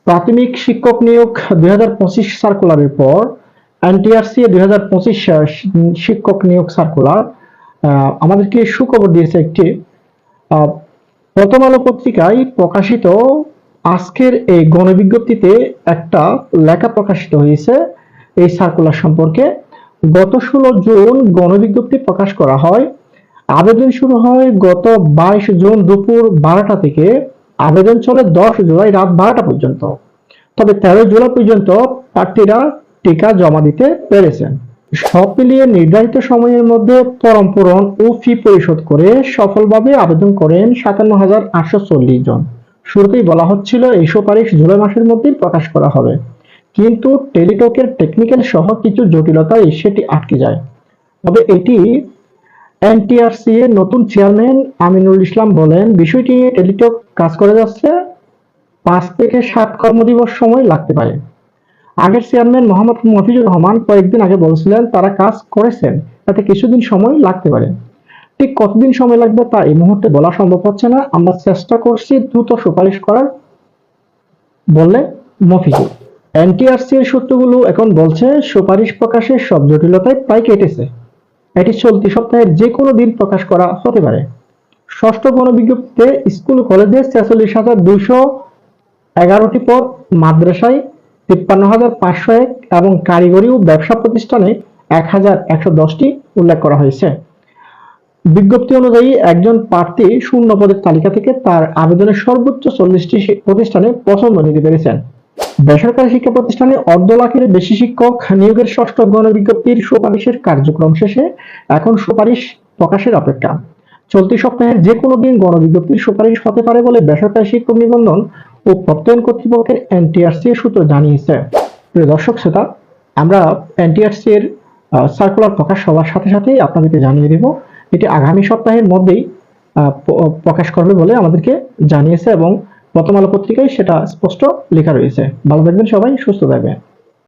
প্রাথমিক শিক্ষক নিয়োগ 2025 সার্কুলারের পর এনটিআরসি 2025 শিক্ষক নিয়োগ সার্কুলার আমাদেরকে সুখবর দিয়েছে একটি। প্রথম আলো পত্রিকায় প্রকাশিত আজকের এই গণবিজ্ঞপ্তিতে একটা লেখা প্রকাশিত হয়েছে এই সার্কুলার সম্পর্কে। গত 16 জুন গণবিজ্ঞপ্তি প্রকাশ করা হয়। আবেদন শুরু হয় গত 22 জুন দুপুর 12টা থেকে। আবেদন চলে 10 জুলাই রাত 12টা পর্যন্ত। তবে 13 জুলাই পর্যন্ত প্রার্থীরা টিকা জমা দিতে পেরেছেন। সব মিলিয়ে নির্ধারিত সময়ের মধ্যে ফরম পূরণ ও ফি পরিশোধ করে সফলভাবে আবেদন করেন 57,840 জন। শুরুতেই বলা হচ্ছিল এই সুপারিশ জুলাই মাসের মধ্যেই প্রকাশ করা হবে, কিন্তু টেলিটকের টেকনিক্যাল সহ কিছু জটিলতায় সেটি আটকে যায়। তবে এটি এনটিআরসি এর নতুন চেয়ারম্যান আমিনুল ইসলাম বলেন, বিষয়টি নিয়ে টেলিটক কাজ করে যাচ্ছে, 5 থেকে 7 কর্মদিবস সময় লাগতে পারে। আগের চেয়ারম্যান মোহাম্মদ মফিজুর রহমান কয়েকদিন আগে বলছিলেন তারা কাজ করেছেন, তাতে কিছুদিন সময় লাগতে পারে। ঠিক কতদিন সময় লাগবে তা এই মুহূর্তে বলা সম্ভব হচ্ছে না। আমরা চেষ্টা করছি দ্রুত সুপারিশ করার, বললেন মফিজুর। এনটিআরসি এর সূত্রগুলো এখন বলছে সুপারিশ প্রকাশের সব জটিলতায় প্রায় কেটেছে। এটি চলতি সপ্তাহের যে কোনো দিন প্রকাশ করা হতে পারে। ষষ্ঠ গণবিজ্ঞপ্তিতে স্কুল কলেজে 46,211টি পদ, মাদ্রাসায় 53,501 এবং কারিগরি ও ব্যবসা প্রতিষ্ঠানে 1,110টি উল্লেখ করা হয়েছে। বিজ্ঞপ্তি অনুযায়ী একজন প্রার্থী শূন্য পদের তালিকা থেকে তার আবেদনের সর্বোচ্চ 40টি প্রতিষ্ঠানে পছন্দ নিতে পেরেছেন। বেসরকারি শিক্ষা প্রতিষ্ঠানে অর্ধ লাখের বেশি শিক্ষক নিয়োগের ষষ্ঠ গণবিজ্ঞপ্তির সুপারিশের কার্যক্রম শেষে এখন সুপারিশ প্রকাশের অপেক্ষা। চলতি সপ্তাহের যে কোনো দিন গণবিজ্ঞপ্তির সুপারিশ হতে পারে বলে বেসরকারি শিক্ষক নিবন্ধন ও প্রত্যয়ন কর্তৃপক্ষের এনটিআরসি এর সূত্র জানিয়েছে। প্রিয় দর্শক শ্রোতা, আমরা এনটিআরসি এর সার্কুলার প্রকাশ হওয়ার সাথে সাথেই আপনাদেরকে জানিয়ে দেব। এটি আগামী সপ্তাহের মধ্যেই প্রকাশ করবে বলে আমাদেরকে জানিয়েছে এবং প্রথম আলো পত্রিকায় সেটা স্পষ্ট লেখা রয়েছে। ভালো থাকবেন সবাই, সুস্থ থাকবেন।